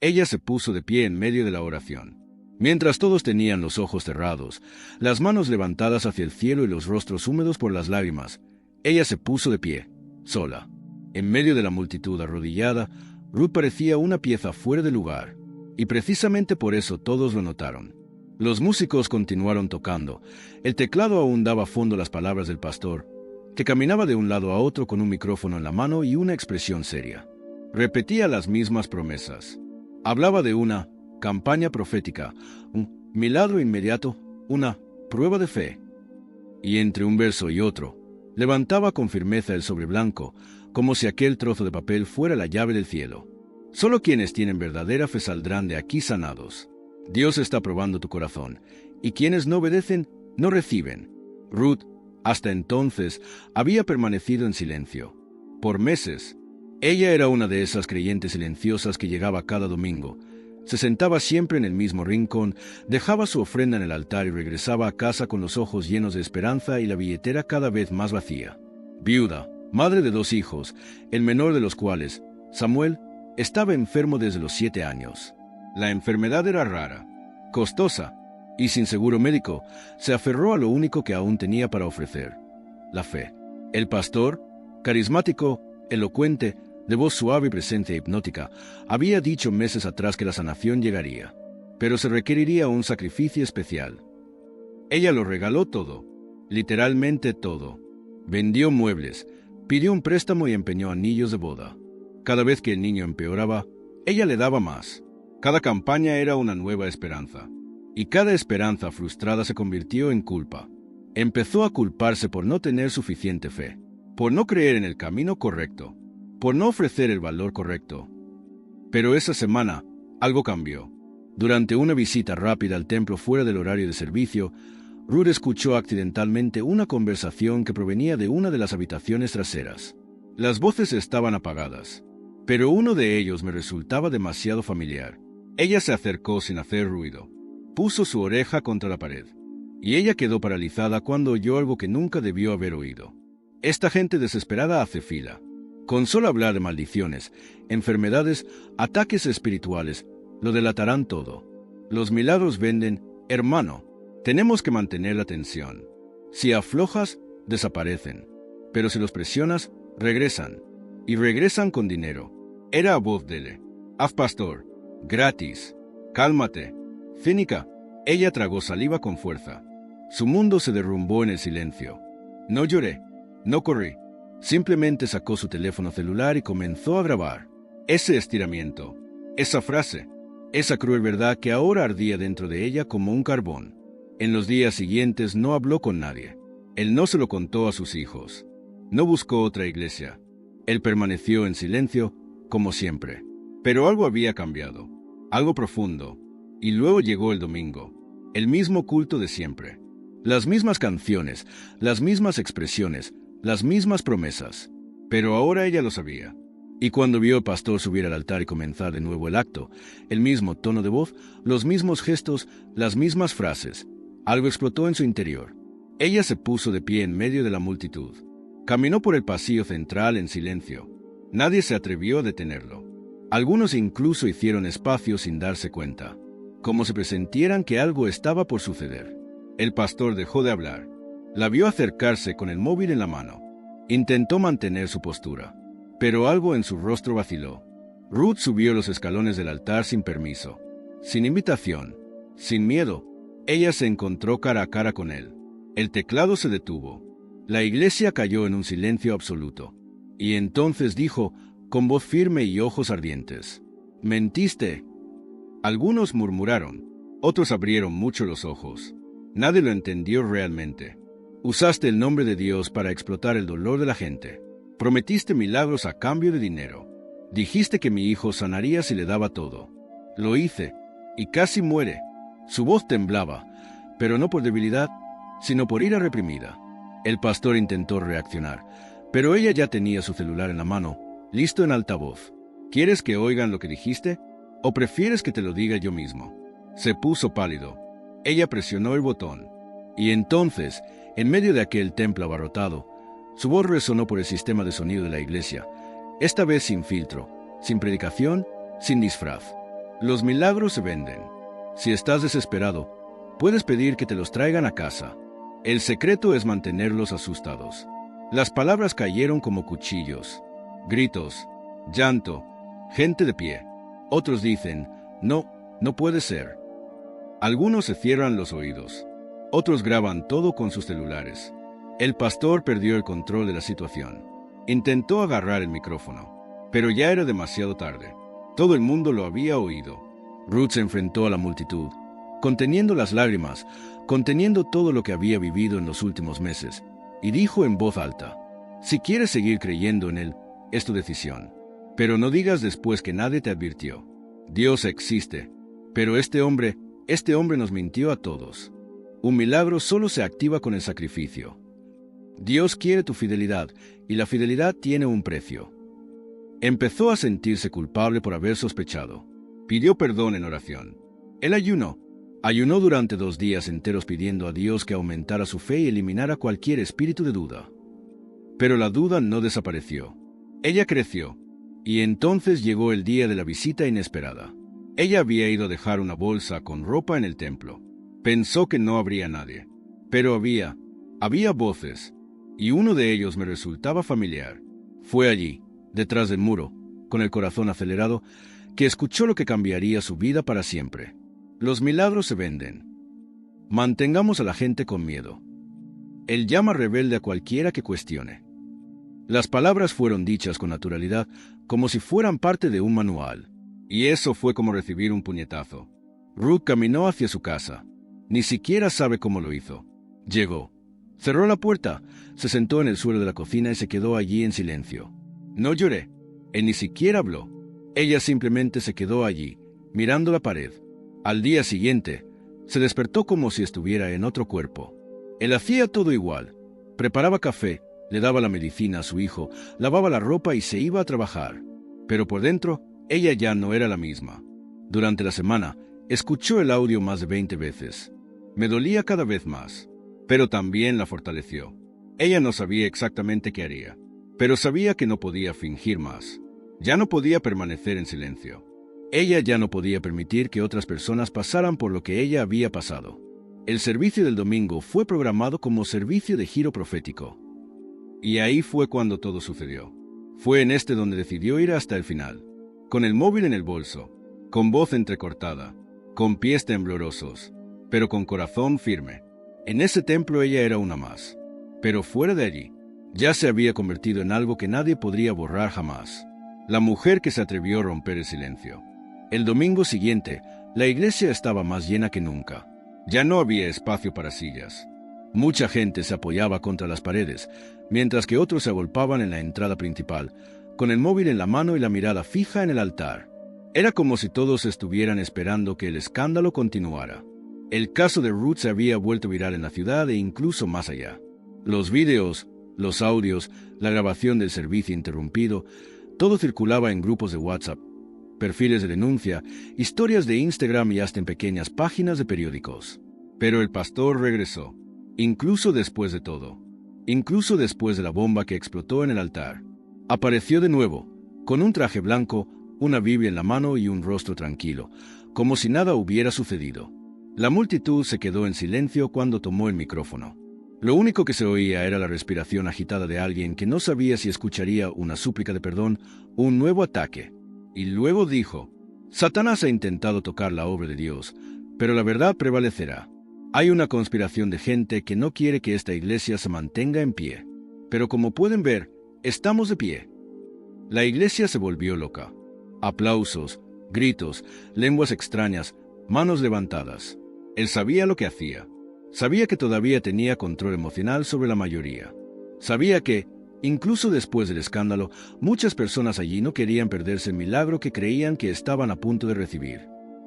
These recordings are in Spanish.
Ella se puso de pie en medio de la oración. Mientras todos tenían los ojos cerrados, las manos levantadas hacia el cielo y los rostros húmedos por las lágrimas, ella se puso de pie, sola. En medio de la multitud arrodillada, Ruth parecía una pieza fuera de lugar, y precisamente por eso todos lo notaron. Los músicos continuaron tocando. El teclado aún daba fondo a las palabras del pastor, que caminaba de un lado a otro con un micrófono en la mano y una expresión seria. Repetía las mismas promesas. Hablaba de una campaña profética, un milagro inmediato, una prueba de fe. Y entre un verso y otro, levantaba con firmeza el sobre blanco, como si aquel trozo de papel fuera la llave del cielo. Solo quienes tienen verdadera fe saldrán de aquí sanados. Dios está probando tu corazón, y quienes no obedecen, no reciben. Ruth, hasta entonces, había permanecido en silencio. Por meses, ella era una de esas creyentes silenciosas que llegaba cada domingo. Se sentaba siempre en el mismo rincón, dejaba su ofrenda en el altar y regresaba a casa con los ojos llenos de esperanza y la billetera cada vez más vacía. Viuda, madre de 2 hijos, el menor de los cuales, Samuel, estaba enfermo desde los 7 años. La enfermedad era rara, costosa, y sin seguro médico, se aferró a lo único que aún tenía para ofrecer: la fe. El pastor, carismático, elocuente, de voz suave y presencia hipnótica, había dicho meses atrás que la sanación llegaría, pero se requeriría un sacrificio especial. Ella lo regaló todo, literalmente todo. Vendió muebles, pidió un préstamo y empeñó anillos de boda. Cada vez que el niño empeoraba, ella le daba más. Cada campaña era una nueva esperanza, y cada esperanza frustrada se convirtió en culpa. Empezó a culparse por no tener suficiente fe, por no creer en el camino correcto, por no ofrecer el valor correcto. Pero esa semana, algo cambió. Durante una visita rápida al templo fuera del horario de servicio, Ruth escuchó accidentalmente una conversación que provenía de una de las habitaciones traseras. Las voces estaban apagadas, pero uno de ellos me resultaba demasiado familiar. Ella se acercó sin hacer ruido, puso su oreja contra la pared, y ella quedó paralizada cuando oyó algo que nunca debió haber oído. Esta gente desesperada hace fila. Con solo hablar de maldiciones, enfermedades, ataques espirituales, lo delatarán todo. Los milagros venden, hermano. Tenemos que mantener la tensión. Si aflojas, desaparecen. Pero si los presionas, regresan. Y regresan con dinero. Era a voz dele. Haz pastor. Gratis. Cálmate. Cínica. Ella tragó saliva con fuerza. Su mundo se derrumbó en el silencio. No lloré. No corrí. Simplemente sacó su teléfono celular y comenzó a grabar. Ese estiramiento. Esa frase. Esa cruel verdad que ahora ardía dentro de ella como un carbón. En los días siguientes no habló con nadie. Él no se lo contó a sus hijos. No buscó otra iglesia. Él permaneció en silencio, como siempre. Pero algo había cambiado. Algo profundo. Y luego llegó el domingo. El mismo culto de siempre. Las mismas canciones, las mismas expresiones, las mismas promesas. Pero ahora ella lo sabía. Y cuando vio al pastor subir al altar y comenzar de nuevo el acto, el mismo tono de voz, los mismos gestos, las mismas frases, algo explotó en su interior. Ella se puso de pie en medio de la multitud. Caminó por el pasillo central en silencio. Nadie se atrevió a detenerlo. Algunos incluso hicieron espacio sin darse cuenta, como si presintieran que algo estaba por suceder. El pastor dejó de hablar. La vio acercarse con el móvil en la mano. Intentó mantener su postura, pero algo en su rostro vaciló. Ruth subió los escalones del altar sin permiso, sin invitación, sin miedo. Ella se encontró cara a cara con él. El teclado se detuvo. La iglesia cayó en un silencio absoluto. Y entonces dijo, con voz firme y ojos ardientes: «Mentiste». Algunos murmuraron, otros abrieron mucho los ojos. Nadie lo entendió realmente. Usaste el nombre de Dios para explotar el dolor de la gente. Prometiste milagros a cambio de dinero. Dijiste que mi hijo sanaría si le daba todo. Lo hice, y casi muere. Su voz temblaba, pero no por debilidad, sino por ira reprimida. El pastor intentó reaccionar, pero ella ya tenía su celular en la mano, listo en altavoz. ¿Quieres que oigan lo que dijiste? ¿O prefieres que te lo diga yo mismo? Se puso pálido. Ella presionó el botón. Y entonces, en medio de aquel templo abarrotado, su voz resonó por el sistema de sonido de la iglesia, esta vez sin filtro, sin predicación, sin disfraz. Los milagros se venden. Si estás desesperado, puedes pedir que te los traigan a casa. El secreto es mantenerlos asustados. Las palabras cayeron como cuchillos. Gritos, llanto, gente de pie. Otros dicen, no, no puede ser. Algunos se cierran los oídos. Otros graban todo con sus celulares. El pastor perdió el control de la situación. Intentó agarrar el micrófono, pero ya era demasiado tarde. Todo el mundo lo había oído. Ruth se enfrentó a la multitud, conteniendo las lágrimas, conteniendo todo lo que había vivido en los últimos meses, y dijo en voz alta, si quieres seguir creyendo en Él, es tu decisión. Pero no digas después que nadie te advirtió. Dios existe, pero este hombre nos mintió a todos. Un milagro solo se activa con el sacrificio. Dios quiere tu fidelidad, y la fidelidad tiene un precio. Empezó a sentirse culpable por haber sospechado. Pidió perdón en oración. Él ayunó durante 2 días enteros pidiendo a Dios que aumentara su fe y eliminara cualquier espíritu de duda. Pero la duda no desapareció. Ella creció, y entonces llegó el día de la visita inesperada. Ella había ido a dejar una bolsa con ropa en el templo. Pensó que no habría nadie, pero había voces, y uno de ellos me resultaba familiar. Fue allí, detrás del muro, con el corazón acelerado, que escuchó lo que cambiaría su vida para siempre. Los milagros se venden. Mantengamos a la gente con miedo. Él llama rebelde a cualquiera que cuestione. Las palabras fueron dichas con naturalidad, como si fueran parte de un manual. Y eso fue como recibir un puñetazo. Ruth caminó hacia su casa. Ni siquiera sabe cómo lo hizo. Llegó. Cerró la puerta, se sentó en el suelo de la cocina y se quedó allí en silencio. No lloré. Él ni siquiera habló. Ella simplemente se quedó allí, mirando la pared. Al día siguiente, se despertó como si estuviera en otro cuerpo. Él hacía todo igual. Preparaba café, le daba la medicina a su hijo, lavaba la ropa y se iba a trabajar. Pero por dentro, ella ya no era la misma. Durante la semana, escuchó el audio más de 20 veces. Me dolía cada vez más, pero también la fortaleció. Ella no sabía exactamente qué haría, pero sabía que no podía fingir más. Ya no podía permanecer en silencio. Ella ya no podía permitir que otras personas pasaran por lo que ella había pasado. El servicio del domingo fue programado como servicio de giro profético. Y ahí fue cuando todo sucedió. Fue en este donde decidió ir hasta el final. Con el móvil en el bolso, con voz entrecortada, con pies temblorosos, pero con corazón firme. En ese templo ella era una más. Pero fuera de allí, ya se había convertido en algo que nadie podría borrar jamás. La mujer que se atrevió a romper el silencio. El domingo siguiente, la iglesia estaba más llena que nunca. Ya no había espacio para sillas. Mucha gente se apoyaba contra las paredes, mientras que otros se agolpaban en la entrada principal, con el móvil en la mano y la mirada fija en el altar. Era como si todos estuvieran esperando que el escándalo continuara. El caso de Ruth se había vuelto viral en la ciudad e incluso más allá. Los videos, los audios, la grabación del servicio interrumpido, todo circulaba en grupos de WhatsApp, perfiles de denuncia, historias de Instagram y hasta en pequeñas páginas de periódicos. Pero el pastor regresó, incluso después de todo, incluso después de la bomba que explotó en el altar. Apareció de nuevo, con un traje blanco, una Biblia en la mano y un rostro tranquilo, como si nada hubiera sucedido. La multitud se quedó en silencio cuando tomó el micrófono. Lo único que se oía era la respiración agitada de alguien que no sabía si escucharía una súplica de perdón o un nuevo ataque. Y luego dijo, Satanás ha intentado tocar la obra de Dios, pero la verdad prevalecerá. Hay una conspiración de gente que no quiere que esta iglesia se mantenga en pie. Pero como pueden ver, estamos de pie. La iglesia se volvió loca. Aplausos, gritos, lenguas extrañas, manos levantadas. Él sabía lo que hacía. Sabía que todavía tenía control emocional sobre la mayoría. Sabía que, incluso después del escándalo, muchas personas allí no querían perderse el milagro que creían que estaban a punto de recibir.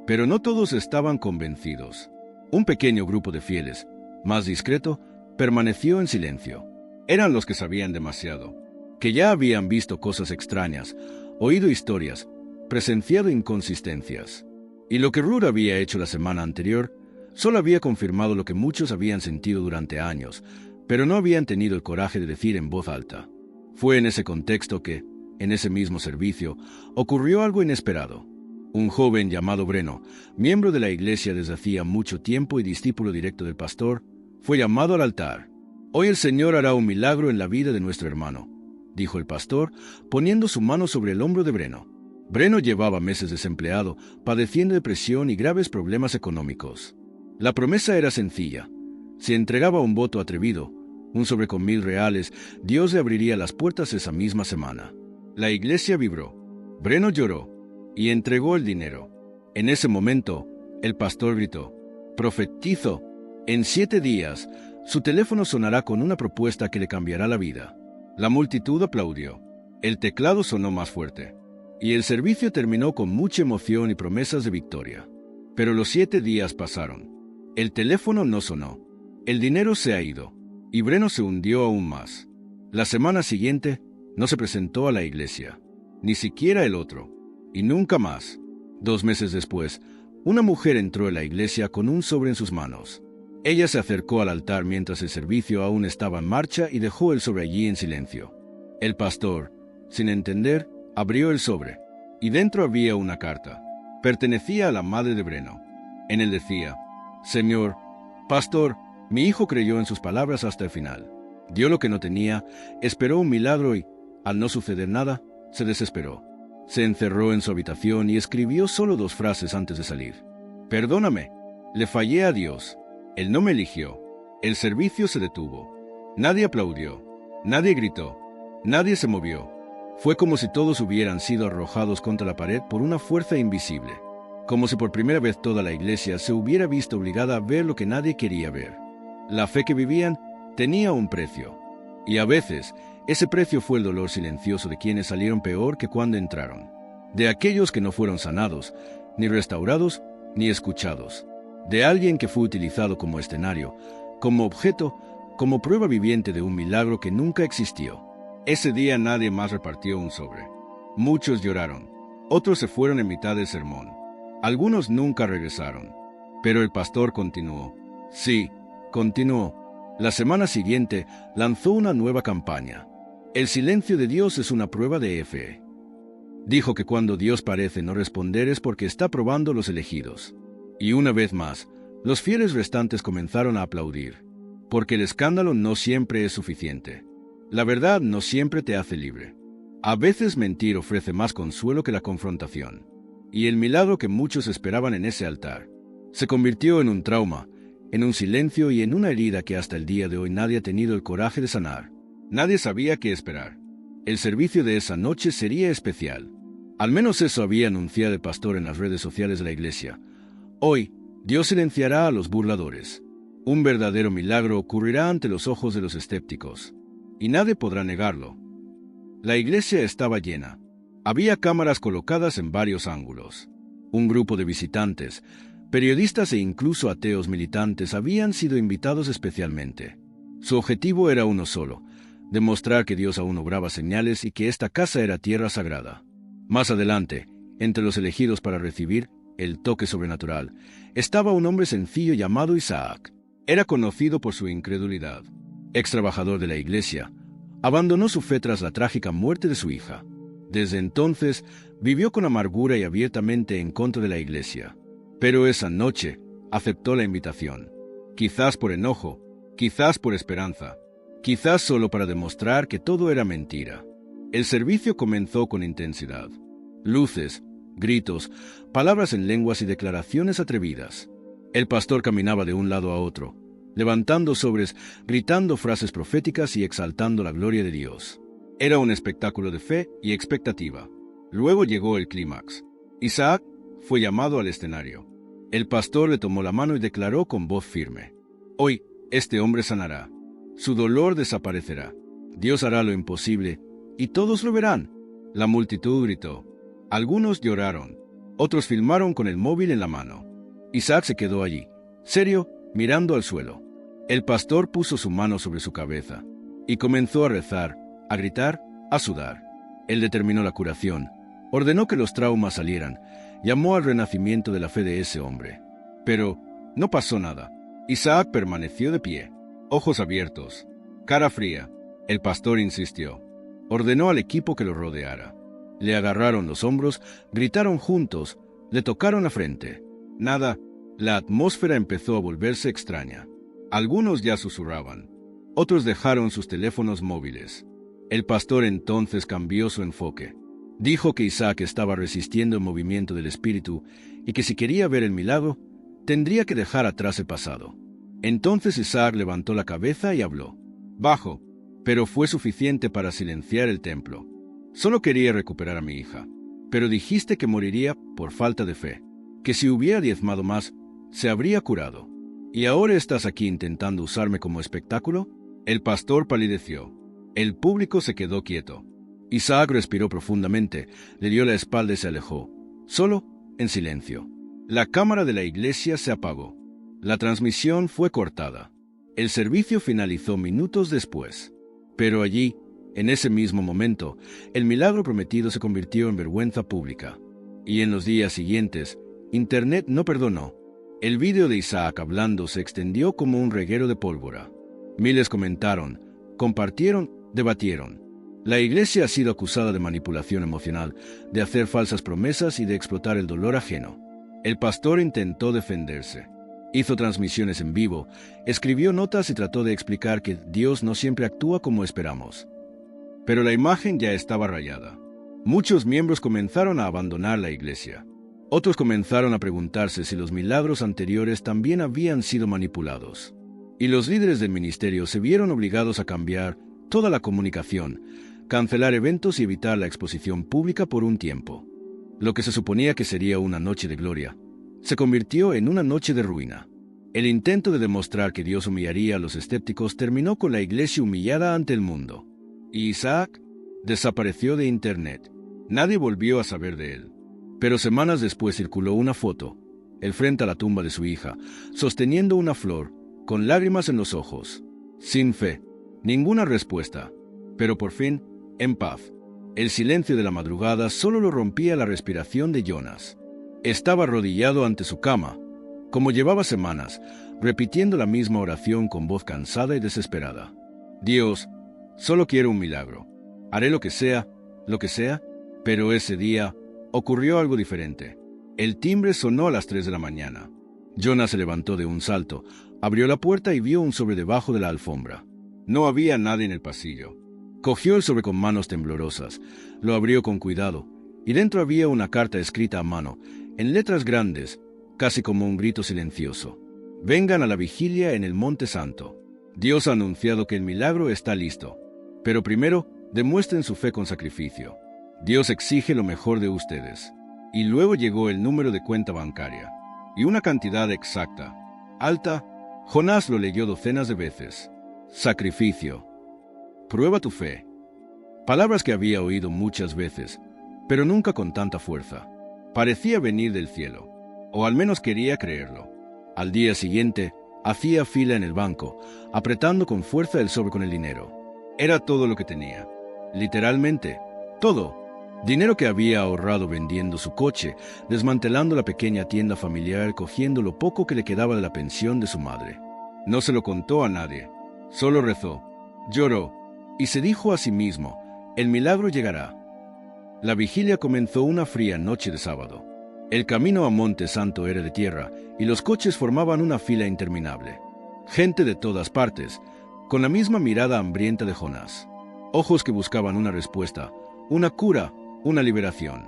Pero no todos estaban convencidos. Un pequeño grupo de fieles, más discreto, permaneció en silencio. Eran los que sabían demasiado, que ya habían visto cosas extrañas, oído historias, presenciado inconsistencias. Y lo que Ruth había hecho la semana anterior solo había confirmado lo que muchos habían sentido durante años, pero no habían tenido el coraje de decir en voz alta. Fue en ese contexto que, en ese mismo servicio, ocurrió algo inesperado. Un joven llamado Breno, miembro de la iglesia desde hacía mucho tiempo y discípulo directo del pastor, fue llamado al altar. «Hoy el Señor hará un milagro en la vida de nuestro hermano», dijo el pastor, poniendo su mano sobre el hombro de Breno. Breno llevaba meses desempleado, padeciendo depresión y graves problemas económicos. La promesa era sencilla. Si entregaba un voto atrevido, un sobre con $1,000, Dios le abriría las puertas esa misma semana. La iglesia vibró. Breno lloró y entregó el dinero. En ese momento, el pastor gritó: «Profetizo, en 7 días, su teléfono sonará con una propuesta que le cambiará la vida». La multitud aplaudió. El teclado sonó más fuerte, y el servicio terminó con mucha emoción y promesas de victoria. Pero los 7 días pasaron. El teléfono no sonó. El dinero se ha ido, y Breno se hundió aún más. La semana siguiente, no se presentó a la iglesia, ni siquiera el otro, y nunca más. 2 meses después, una mujer entró a la iglesia con un sobre en sus manos. Ella se acercó al altar mientras el servicio aún estaba en marcha y dejó el sobre allí en silencio. El pastor, sin entender, abrió el sobre, y dentro había una carta. Pertenecía a la madre de Breno. En él decía: «Señor, pastor, mi hijo creyó en sus palabras hasta el final. Dio lo que no tenía, esperó un milagro y, al no suceder nada, se desesperó. Se encerró en su habitación y escribió solo 2 frases antes de salir. Perdóname, le fallé a Dios. Él no me eligió. El servicio se detuvo. Nadie aplaudió. Nadie gritó. Nadie se movió. Fue como si todos hubieran sido arrojados contra la pared por una fuerza invisible. Como si por primera vez toda la iglesia se hubiera visto obligada a ver lo que nadie quería ver. La fe que vivían tenía un precio. Y a veces, ese precio fue el dolor silencioso de quienes salieron peor que cuando entraron. De aquellos que no fueron sanados, ni restaurados, ni escuchados. De alguien que fue utilizado como escenario, como objeto, como prueba viviente de un milagro que nunca existió. Ese día nadie más repartió un sobre. Muchos lloraron. Otros se fueron en mitad del sermón. Algunos nunca regresaron. Pero el pastor continuó. Sí, continuó. La semana siguiente lanzó una nueva campaña. El silencio de Dios es una prueba de fe. Dijo que cuando Dios parece no responder es porque está probando los elegidos. Y una vez más, los fieles restantes comenzaron a aplaudir. Porque el escándalo no siempre es suficiente. La verdad no siempre te hace libre. A veces mentir ofrece más consuelo que la confrontación. Y el milagro que muchos esperaban en ese altar se convirtió en un trauma, en un silencio y en una herida que hasta el día de hoy nadie ha tenido el coraje de sanar. Nadie sabía qué esperar. El servicio de esa noche sería especial. Al menos eso había anunciado el pastor en las redes sociales de la iglesia. Hoy, Dios silenciará a los burladores. Un verdadero milagro ocurrirá ante los ojos de los escépticos, y nadie podrá negarlo. La iglesia estaba llena. Había cámaras colocadas en varios ángulos. Un grupo de visitantes, periodistas e incluso ateos militantes habían sido invitados especialmente. Su objetivo era uno solo: demostrar que Dios aún obraba señales y que esta casa era tierra sagrada. Más adelante, entre los elegidos para recibir el toque sobrenatural, estaba un hombre sencillo llamado Isaac. Era conocido por su incredulidad. Ex trabajador de la iglesia, abandonó su fe tras la trágica muerte de su hija. Desde entonces, vivió con amargura y abiertamente en contra de la iglesia. Pero esa noche, aceptó la invitación. Quizás por enojo, quizás por esperanza, quizás solo para demostrar que todo era mentira. El servicio comenzó con intensidad. Luces, gritos, palabras en lenguas y declaraciones atrevidas. El pastor caminaba de un lado a otro, levantando sobres, gritando frases proféticas y exaltando la gloria de Dios. Era un espectáculo de fe y expectativa. Luego llegó el clímax. Isaac fue llamado al escenario. El pastor le tomó la mano y declaró con voz firme: «Hoy, este hombre sanará. Su dolor desaparecerá. Dios hará lo imposible, y todos lo verán». La multitud gritó. Algunos lloraron. Otros filmaron con el móvil en la mano. Isaac se quedó allí, serio, mirando al suelo. El pastor puso su mano sobre su cabeza y comenzó a rezar, a gritar, a sudar. Él determinó la curación, ordenó que los traumas salieran, llamó al renacimiento de la fe de ese hombre. Pero no pasó nada. Isaac permaneció de pie, ojos abiertos, cara fría. El pastor insistió. Ordenó al equipo que lo rodeara. Le agarraron los hombros, gritaron juntos, Le tocaron la frente. Nada, la atmósfera empezó a volverse extraña. Algunos ya susurraban. Otros dejaron sus teléfonos móviles. El pastor entonces cambió su enfoque. Dijo que Isaac estaba resistiendo el movimiento del espíritu y que si quería ver el milagro, tendría que dejar atrás el pasado. Entonces Isaac levantó la cabeza y habló. Bajo, pero fue suficiente para silenciar el templo. Solo quería recuperar a mi hija, pero dijiste que moriría por falta de fe, que si hubiera diezmado más, se habría curado. ¿Y ahora estás aquí intentando usarme como espectáculo? El pastor palideció. El público se quedó quieto. Isaac respiró profundamente, le dio la espalda y se alejó, solo en silencio. La cámara de la iglesia se apagó. La transmisión fue cortada. El servicio finalizó minutos después. Pero allí, en ese mismo momento, el milagro prometido se convirtió en vergüenza pública. Y en los días siguientes, Internet no perdonó. El vídeo de Isaac hablando se extendió como un reguero de pólvora. Miles comentaron, compartieron, debatieron. La iglesia ha sido acusada de manipulación emocional, de hacer falsas promesas y de explotar el dolor ajeno. El pastor intentó defenderse. Hizo transmisiones en vivo, escribió notas y trató de explicar que Dios no siempre actúa como esperamos. Pero la imagen ya estaba rayada. Muchos miembros comenzaron a abandonar la iglesia. Otros comenzaron a preguntarse si los milagros anteriores también habían sido manipulados. Y los líderes del ministerio se vieron obligados a cambiar toda la comunicación, cancelar eventos y evitar la exposición pública por un tiempo. Lo que se suponía que sería una noche de gloria, se convirtió en una noche de ruina. El intento de demostrar que Dios humillaría a los escépticos terminó con la iglesia humillada ante el mundo. Y Isaac desapareció de Internet. Nadie volvió a saber de él. Pero semanas después circuló una foto, él frente a la tumba de su hija, sosteniendo una flor, con lágrimas en los ojos. Sin fe, ninguna respuesta. Pero por fin, en paz. El silencio de la madrugada solo lo rompía la respiración de Jonas. Estaba arrodillado ante su cama, como llevaba semanas, repitiendo la misma oración con voz cansada y desesperada. Dios, solo quiero un milagro. Haré lo que sea, pero ese día ocurrió algo diferente. El timbre sonó a las 3 de la mañana. Jonas se levantó de un salto, abrió la puerta y vio un sobre debajo de la alfombra. No había nadie en el pasillo. Cogió el sobre con manos temblorosas, lo abrió con cuidado, y dentro había una carta escrita a mano, en letras grandes, casi como un grito silencioso. Vengan a la vigilia en el Monte Santo. Dios ha anunciado que el milagro está listo, pero primero demuestren su fe con sacrificio. Dios exige lo mejor de ustedes. Y luego llegó el número de cuenta bancaria, y una cantidad exacta, alta. Jonás lo leyó docenas de veces. Sacrificio. Prueba tu fe. Palabras que había oído muchas veces, pero nunca con tanta fuerza. Parecía venir del cielo, o al menos quería creerlo. Al día siguiente, hacía fila en el banco, apretando con fuerza el sobre con el dinero. Era todo lo que tenía. Literalmente, todo. Dinero que había ahorrado vendiendo su coche, desmantelando la pequeña tienda familiar, cogiendo lo poco que le quedaba de la pensión de su madre. No se lo contó a nadie. Solo rezó, lloró, y se dijo a sí mismo, el milagro llegará. La vigilia comenzó una fría noche de sábado. El camino a Monte Santo era de tierra, y los coches formaban una fila interminable. Gente de todas partes, con la misma mirada hambrienta de Jonás. Ojos que buscaban una respuesta, una cura, una liberación.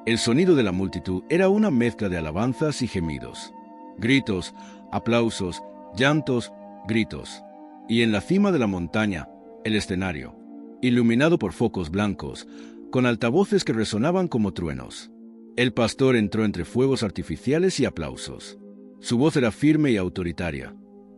El sonido de la multitud era una mezcla de alabanzas y gemidos. Gritos, aplausos, llantos, gritos. Y en la cima de la montaña, el escenario, iluminado por focos blancos, con altavoces que resonaban como truenos. El pastor entró entre fuegos artificiales y aplausos. Su voz era firme y autoritaria,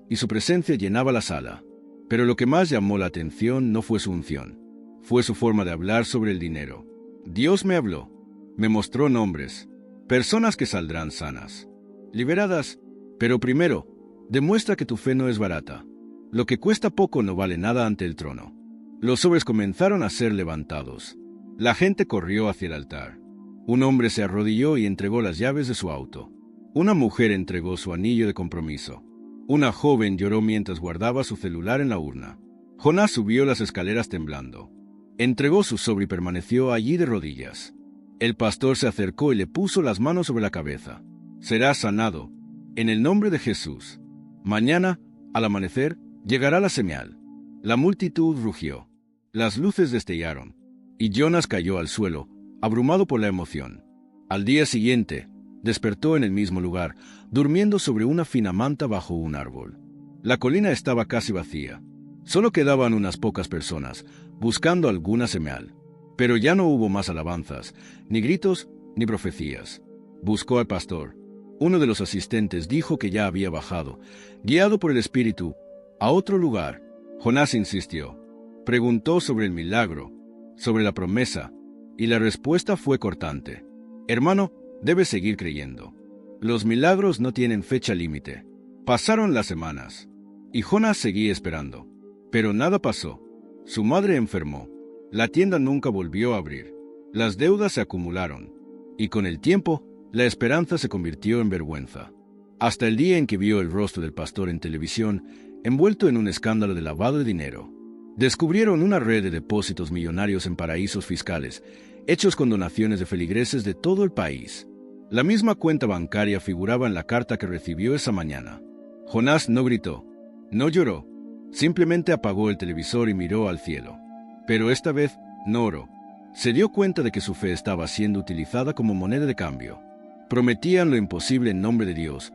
y su presencia llenaba la sala. Pero lo que más llamó la atención no fue su unción, fue su forma de hablar sobre el dinero. Dios me habló, me mostró nombres, personas que saldrán sanas, liberadas, pero primero, demuestra que tu fe no es barata. Lo que cuesta poco no vale nada ante el trono. Los sobres comenzaron a ser levantados. La gente corrió hacia el altar. Un hombre se arrodilló y entregó las llaves de su auto. Una mujer entregó su anillo de compromiso. Una joven lloró mientras guardaba su celular en la urna. Jonás subió las escaleras temblando. Entregó su sobre y permaneció allí de rodillas. El pastor se acercó y le puso las manos sobre la cabeza. Serás sanado, en el nombre de Jesús. Mañana, al amanecer, llegará la señal. La multitud rugió. Las luces destellaron, y Jonas cayó al suelo, abrumado por la emoción. Al día siguiente, despertó en el mismo lugar, durmiendo sobre una fina manta bajo un árbol. La colina estaba casi vacía. Solo quedaban unas pocas personas, buscando alguna señal. Pero ya no hubo más alabanzas, ni gritos, ni profecías. Buscó al pastor. Uno de los asistentes dijo que ya había bajado, guiado por el Espíritu, a otro lugar. Jonás insistió. Preguntó sobre el milagro, sobre la promesa, y la respuesta fue cortante. Hermano, debes seguir creyendo. Los milagros no tienen fecha límite. Pasaron las semanas, y Jonás seguía esperando. Pero nada pasó. Su madre enfermó. La tienda nunca volvió a abrir. Las deudas se acumularon, y con el tiempo, la esperanza se convirtió en vergüenza. Hasta el día en que vio el rostro del pastor en televisión, envuelto en un escándalo de lavado de dinero. Descubrieron una red de depósitos millonarios en paraísos fiscales, hechos con donaciones de feligreses de todo el país. La misma cuenta bancaria figuraba en la carta que recibió esa mañana. Jonás no gritó, no lloró, simplemente apagó el televisor y miró al cielo. Pero esta vez no oró. Se dio cuenta de que su fe estaba siendo utilizada como moneda de cambio. Prometían lo imposible en nombre de Dios,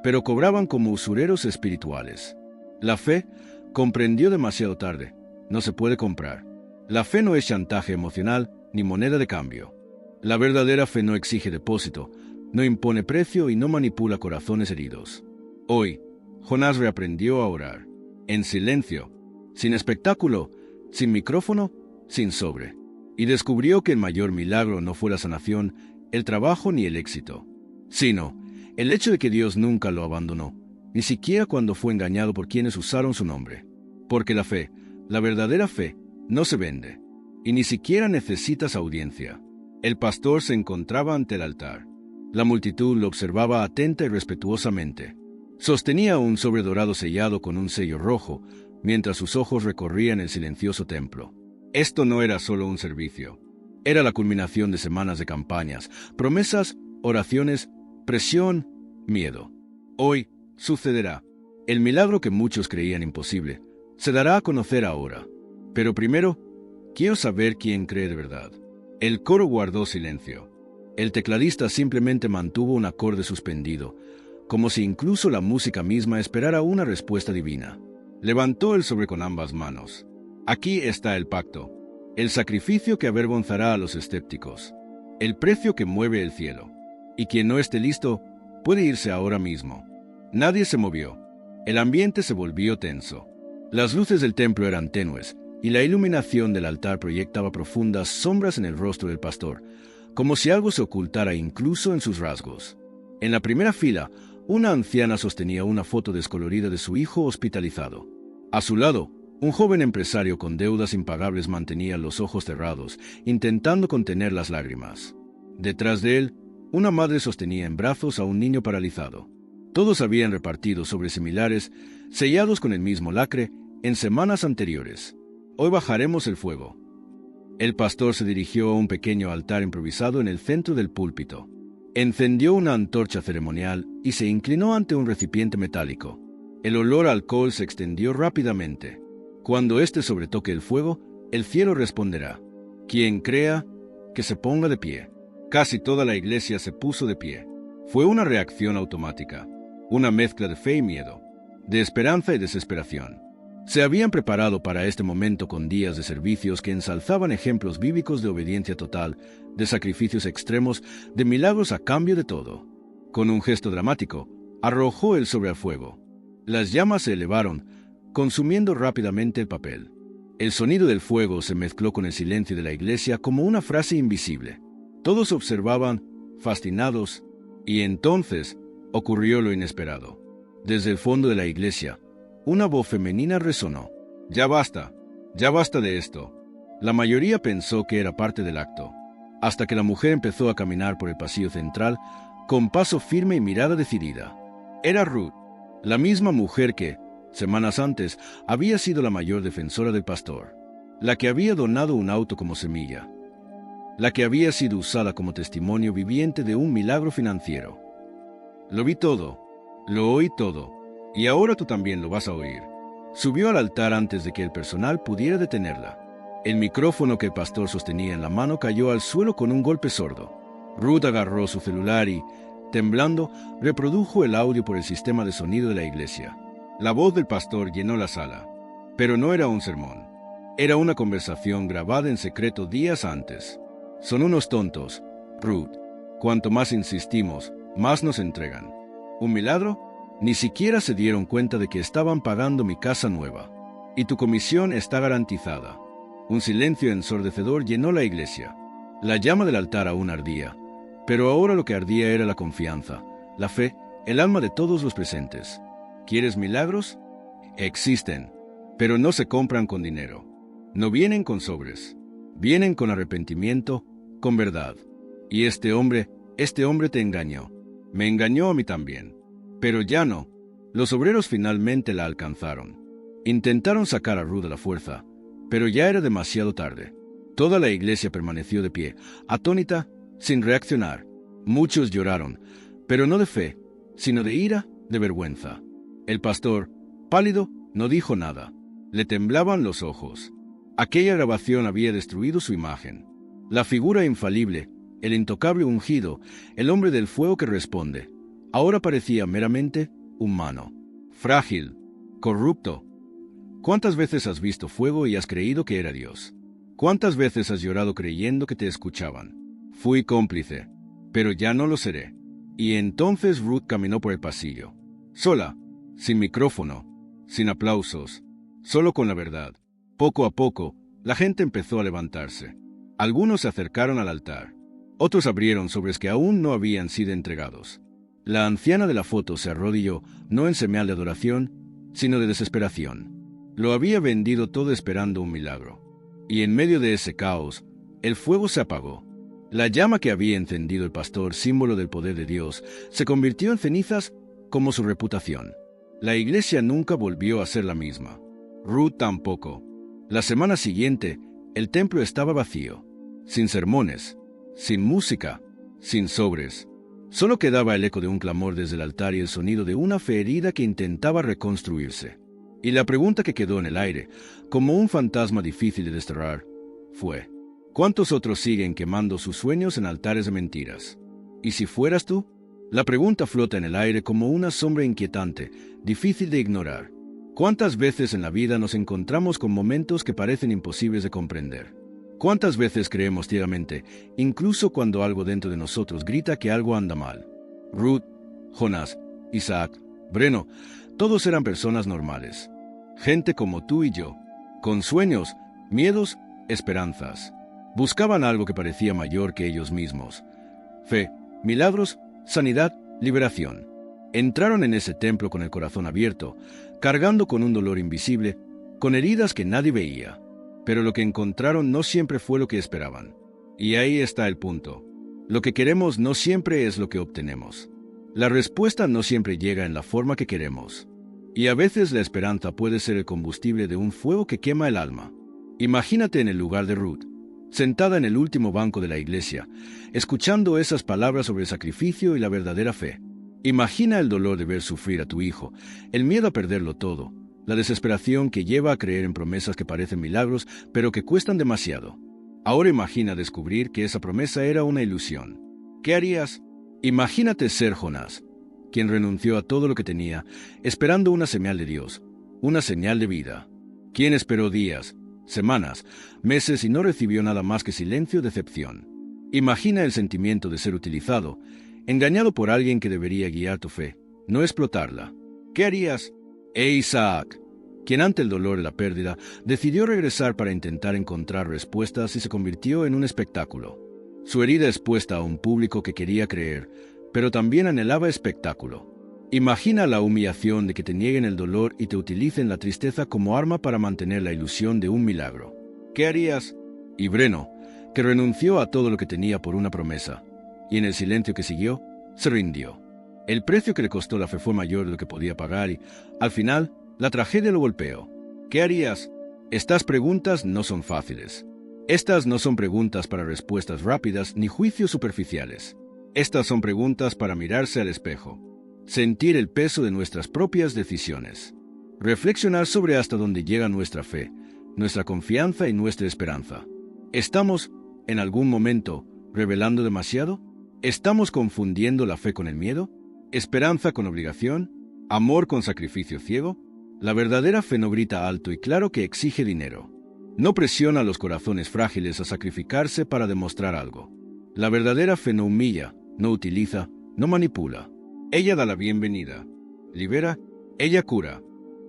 pero cobraban como usureros espirituales. La fe comprendió demasiado tarde. No se puede comprar. La fe no es chantaje emocional ni moneda de cambio. La verdadera fe no exige depósito, no impone precio y no manipula corazones heridos. Hoy, Jonás reaprendió a orar, en silencio, sin espectáculo, sin micrófono, sin sobre, y descubrió que el mayor milagro no fue la sanación, el trabajo ni el éxito, sino el hecho de que Dios nunca lo abandonó, ni siquiera cuando fue engañado por quienes usaron su nombre. Porque la fe, la verdadera fe, no se vende, y ni siquiera necesitas audiencia. El pastor se encontraba ante el altar. La multitud lo observaba atenta y respetuosamente. Sostenía un sobre dorado sellado con un sello rojo, mientras sus ojos recorrían el silencioso templo. Esto no era solo un servicio. Era la culminación de semanas de campañas, promesas, oraciones, presión, miedo. Hoy sucederá. El milagro que muchos creían imposible se dará a conocer ahora. Pero primero, quiero saber quién cree de verdad. El coro guardó silencio. El tecladista simplemente mantuvo un acorde suspendido, como si incluso la música misma esperara una respuesta divina. Levantó el sobre con ambas manos. Aquí está el pacto, el sacrificio que avergonzará a los escépticos, el precio que mueve el cielo. Y quien no esté listo, puede irse ahora mismo. Nadie se movió. El ambiente se volvió tenso. Las luces del templo eran tenues, y la iluminación del altar proyectaba profundas sombras en el rostro del pastor, como si algo se ocultara incluso en sus rasgos. En la primera fila, una anciana sostenía una foto descolorida de su hijo hospitalizado. A su lado, un joven empresario con deudas impagables mantenía los ojos cerrados, intentando contener las lágrimas. Detrás de él, una madre sostenía en brazos a un niño paralizado. Todos habían repartido sobres similares, sellados con el mismo lacre, en semanas anteriores. Hoy bajaremos el fuego. El pastor se dirigió a un pequeño altar improvisado en el centro del púlpito. Encendió una antorcha ceremonial y se inclinó ante un recipiente metálico. El olor a alcohol se extendió rápidamente. Cuando éste sobretoque el fuego, el cielo responderá. Quien crea, que se ponga de pie. Casi toda la iglesia se puso de pie. Fue una reacción automática, una mezcla de fe y miedo, de esperanza y desesperación. Se habían preparado para este momento con días de servicios que ensalzaban ejemplos bíblicos de obediencia total, de sacrificios extremos, de milagros a cambio de todo. Con un gesto dramático, arrojó el sobre al fuego. Las llamas se elevaron, consumiendo rápidamente el papel. El sonido del fuego se mezcló con el silencio de la iglesia como una frase invisible. Todos observaban, fascinados, y entonces ocurrió lo inesperado. Desde el fondo de la iglesia, una voz femenina resonó. Ya basta de esto. La mayoría pensó que era parte del acto, hasta que la mujer empezó a caminar por el pasillo central con paso firme y mirada decidida. Era Ruth, la misma mujer que, semanas antes, había sido la mayor defensora del pastor, la que había donado un auto como semilla, la que había sido usada como testimonio viviente de un milagro financiero. Lo vi todo, lo oí todo, y ahora tú también lo vas a oír. Subió al altar antes de que el personal pudiera detenerla. El micrófono que el pastor sostenía en la mano cayó al suelo con un golpe sordo. Ruth agarró su celular y, temblando, reprodujo el audio por el sistema de sonido de la iglesia. La voz del pastor llenó la sala, pero no era un sermón. Era una conversación grabada en secreto días antes. Son unos tontos, Ruth. Cuanto más insistimos, más nos entregan. ¿Un milagro? Ni siquiera se dieron cuenta de que estaban pagando mi casa nueva. Y tu comisión está garantizada. Un silencio ensordecedor llenó la iglesia. La llama del altar aún ardía, pero ahora lo que ardía era la confianza, la fe, el alma de todos los presentes. ¿Quieres milagros? Existen, pero no se compran con dinero. No vienen con sobres. Vienen con arrepentimiento, con verdad. Y este hombre te engañó. Me engañó a mí también. Pero ya no. Los obreros finalmente la alcanzaron. Intentaron sacar a Ruth a la fuerza, pero ya era demasiado tarde. Toda la iglesia permaneció de pie, atónita, sin reaccionar. Muchos lloraron, pero no de fe, sino de ira, de vergüenza. El pastor, pálido, no dijo nada. Le temblaban los ojos. Aquella grabación había destruido su imagen. La figura infalible, el intocable ungido, el hombre del fuego que responde, ahora parecía meramente humano, frágil, corrupto. ¿Cuántas veces has visto fuego y has creído que era Dios? ¿Cuántas veces has llorado creyendo que te escuchaban? Fui cómplice, pero ya no lo seré. Y entonces Ruth caminó por el pasillo, sola, sin micrófono, sin aplausos, solo con la verdad. Poco a poco, la gente empezó a levantarse. Algunos se acercaron al altar. Otros abrieron sobres que aún no habían sido entregados. La anciana de la foto se arrodilló, no en señal de adoración, sino de desesperación. Lo había vendido todo esperando un milagro. Y en medio de ese caos, el fuego se apagó. La llama que había encendido el pastor, símbolo del poder de Dios, se convirtió en cenizas como su reputación. La iglesia nunca volvió a ser la misma. Ruth tampoco. La semana siguiente, el templo estaba vacío, sin sermones, sin música, sin sobres. Solo quedaba el eco de un clamor desde el altar y el sonido de una fe herida que intentaba reconstruirse. Y la pregunta que quedó en el aire, como un fantasma difícil de desterrar, fue: ¿cuántos otros siguen quemando sus sueños en altares de mentiras? ¿Y si fueras tú? La pregunta flota en el aire como una sombra inquietante, difícil de ignorar. ¿Cuántas veces en la vida nos encontramos con momentos que parecen imposibles de comprender? ¿Cuántas veces creemos ciegamente, incluso cuando algo dentro de nosotros grita que algo anda mal? Ruth, Jonás, Isaac, Breno, todos eran personas normales. Gente como tú y yo, con sueños, miedos, esperanzas. Buscaban algo que parecía mayor que ellos mismos. Fe, milagros, sanidad, liberación. Entraron en ese templo con el corazón abierto, cargando con un dolor invisible, con heridas que nadie veía. Pero lo que encontraron no siempre fue lo que esperaban. Y ahí está el punto. Lo que queremos no siempre es lo que obtenemos. La respuesta no siempre llega en la forma que queremos. Y a veces la esperanza puede ser el combustible de un fuego que quema el alma. Imagínate en el lugar de Ruth, sentada en el último banco de la iglesia, escuchando esas palabras sobre el sacrificio y la verdadera fe. Imagina el dolor de ver sufrir a tu hijo, el miedo a perderlo todo, la desesperación que lleva a creer en promesas que parecen milagros, pero que cuestan demasiado. Ahora imagina descubrir que esa promesa era una ilusión. ¿Qué harías? Imagínate ser Jonás, quien renunció a todo lo que tenía, esperando una señal de Dios, una señal de vida. Quien esperó días, semanas, meses y no recibió nada más que silencio y decepción. Imagina el sentimiento de ser utilizado, engañado por alguien que debería guiar tu fe, no explotarla. ¿Qué harías? Isaac, quien ante el dolor de la pérdida, decidió regresar para intentar encontrar respuestas y se convirtió en un espectáculo. Su herida expuesta a un público que quería creer, pero también anhelaba espectáculo. Imagina la humillación de que te nieguen el dolor y te utilicen la tristeza como arma para mantener la ilusión de un milagro. ¿Qué harías? Y Breno, que renunció a todo lo que tenía por una promesa, y en el silencio que siguió, se rindió. El precio que le costó la fe fue mayor de lo que podía pagar y, al final, la tragedia lo golpeó. ¿Qué harías? Estas preguntas no son fáciles. Estas no son preguntas para respuestas rápidas ni juicios superficiales. Estas son preguntas para mirarse al espejo, sentir el peso de nuestras propias decisiones, reflexionar sobre hasta dónde llega nuestra fe, nuestra confianza y nuestra esperanza. ¿Estamos, en algún momento, revelando demasiado? ¿Estamos confundiendo la fe con el miedo? ¿Esperanza con obligación? ¿Amor con sacrificio ciego? La verdadera fe no grita alto y claro que exige dinero. No presiona a los corazones frágiles a sacrificarse para demostrar algo. La verdadera fe no humilla, no utiliza, no manipula. Ella da la bienvenida, libera, ella cura.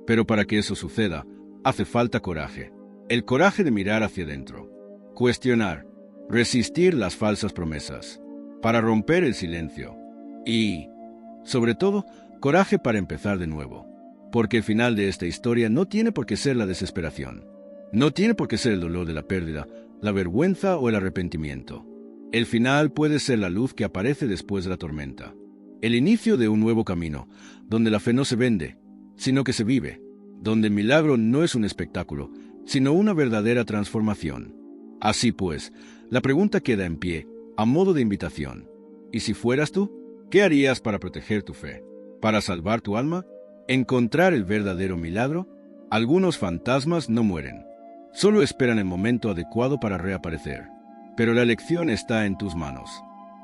Pero para que eso suceda, hace falta coraje. El coraje de mirar hacia adentro, cuestionar, resistir las falsas promesas, para romper el silencio. Y, sobre todo, coraje para empezar de nuevo. Porque el final de esta historia no tiene por qué ser la desesperación. No tiene por qué ser el dolor de la pérdida, la vergüenza o el arrepentimiento. El final puede ser la luz que aparece después de la tormenta. El inicio de un nuevo camino, donde la fe no se vende, sino que se vive. Donde el milagro no es un espectáculo, sino una verdadera transformación. Así pues, la pregunta queda en pie, a modo de invitación. ¿Y si fueras tú? ¿Qué harías para proteger tu fe? ¿Para salvar tu alma? ¿Encontrar el verdadero milagro? Algunos fantasmas no mueren. Solo esperan el momento adecuado para reaparecer. Pero la elección está en tus manos.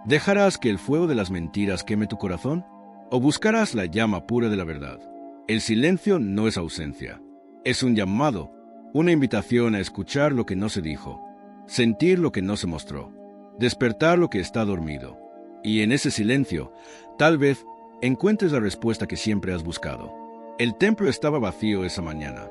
¿Dejarás que el fuego de las mentiras queme tu corazón? ¿O buscarás la llama pura de la verdad? El silencio no es ausencia. Es un llamado, una invitación a escuchar lo que no se dijo, sentir lo que no se mostró, despertar lo que está dormido. Y en ese silencio, tal vez, encuentres la respuesta que siempre has buscado. El templo estaba vacío esa mañana.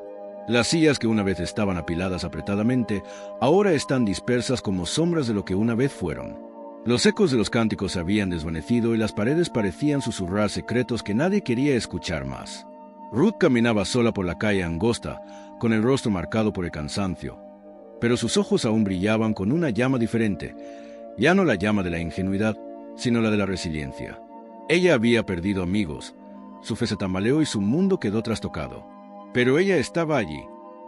Las sillas que una vez estaban apiladas apretadamente, ahora están dispersas como sombras de lo que una vez fueron. Los ecos de los cánticos se habían desvanecido y las paredes parecían susurrar secretos que nadie quería escuchar más. Ruth caminaba sola por la calle angosta, con el rostro marcado por el cansancio, pero sus ojos aún brillaban con una llama diferente, ya no la llama de la ingenuidad, sino la de la resiliencia. Ella había perdido amigos, su fe se tambaleó y su mundo quedó trastocado. Pero ella estaba allí,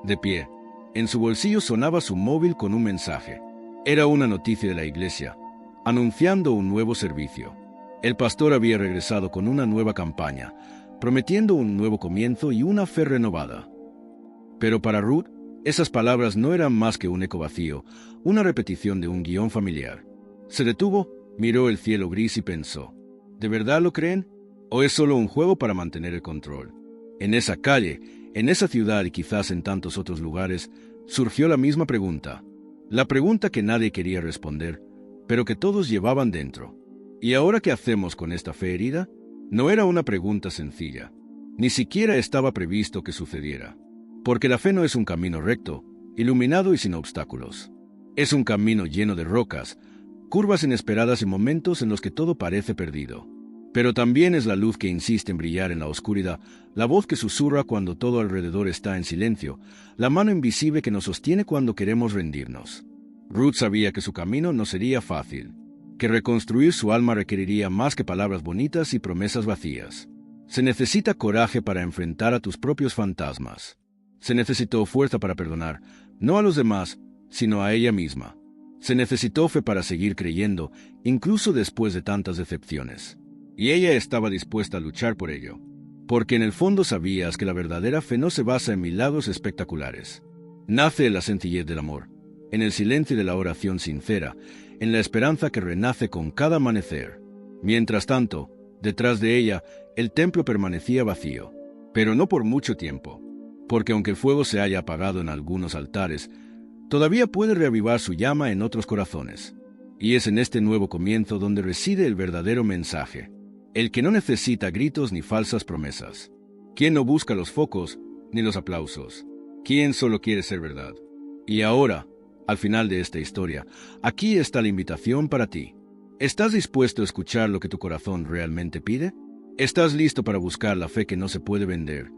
de pie. En su bolsillo sonaba su móvil con un mensaje. Era una noticia de la iglesia, anunciando un nuevo servicio. El pastor había regresado con una nueva campaña, prometiendo un nuevo comienzo y una fe renovada. Pero para Ruth, esas palabras no eran más que un eco vacío, una repetición de un guión familiar. Se detuvo, miró el cielo gris y pensó, ¿de verdad lo creen? ¿O es solo un juego para mantener el control? En esa calle, en esa ciudad y quizás en tantos otros lugares, surgió la misma pregunta. La pregunta que nadie quería responder, pero que todos llevaban dentro. ¿Y ahora qué hacemos con esta fe herida? No era una pregunta sencilla. Ni siquiera estaba previsto que sucediera. Porque la fe no es un camino recto, iluminado y sin obstáculos. Es un camino lleno de rocas, curvas inesperadas y momentos en los que todo parece perdido. Pero también es la luz que insiste en brillar en la oscuridad, la voz que susurra cuando todo alrededor está en silencio, la mano invisible que nos sostiene cuando queremos rendirnos. Ruth sabía que su camino no sería fácil, que reconstruir su alma requeriría más que palabras bonitas y promesas vacías. Se necesita coraje para enfrentar a tus propios fantasmas. Se necesitó fuerza para perdonar, no a los demás, sino a ella misma. Se necesitó fe para seguir creyendo, incluso después de tantas decepciones. Y ella estaba dispuesta a luchar por ello, porque en el fondo sabías que la verdadera fe no se basa en milagros espectaculares. Nace en la sencillez del amor, en el silencio de la oración sincera, en la esperanza que renace con cada amanecer. Mientras tanto, detrás de ella, el templo permanecía vacío, pero no por mucho tiempo, porque aunque el fuego se haya apagado en algunos altares, todavía puede reavivar su llama en otros corazones. Y es en este nuevo comienzo donde reside el verdadero mensaje. El que no necesita gritos ni falsas promesas. Quien no busca los focos ni los aplausos. Quien solo quiere ser verdad. Y ahora, al final de esta historia, aquí está la invitación para ti. ¿Estás dispuesto a escuchar lo que tu corazón realmente pide? ¿Estás listo para buscar la fe que no se puede vender,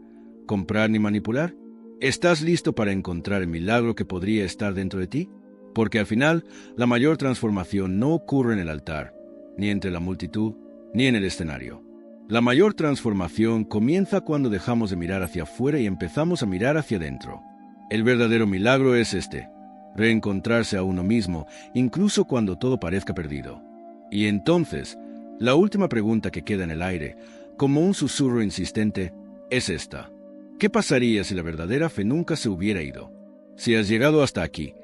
comprar ni manipular? ¿Estás listo para encontrar el milagro que podría estar dentro de ti? Porque al final, la mayor transformación no ocurre en el altar, ni entre la multitud, ni en el escenario. La mayor transformación comienza cuando dejamos de mirar hacia afuera y empezamos a mirar hacia adentro. El verdadero milagro es este: reencontrarse a uno mismo, incluso cuando todo parezca perdido. Y entonces, la última pregunta que queda en el aire, como un susurro insistente, es esta. ¿Qué pasaría si la verdadera fe nunca se hubiera ido? Si has llegado hasta aquí,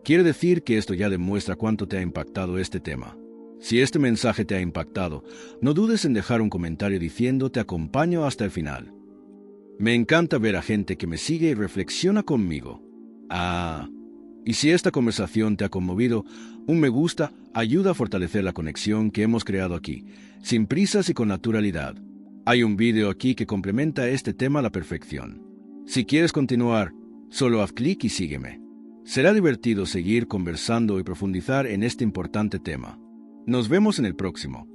quiere decir que esto ya demuestra cuánto te ha impactado este tema. Si este mensaje te ha impactado, no dudes en dejar un comentario diciendo te acompaño hasta el final. Me encanta ver a gente que me sigue y reflexiona conmigo. Y si esta conversación te ha conmovido, un me gusta ayuda a fortalecer la conexión que hemos creado aquí, sin prisas y con naturalidad. Hay un vídeo aquí que complementa este tema a la perfección. Si quieres continuar, solo haz clic y sígueme. Será divertido seguir conversando y profundizar en este importante tema. Nos vemos en el próximo.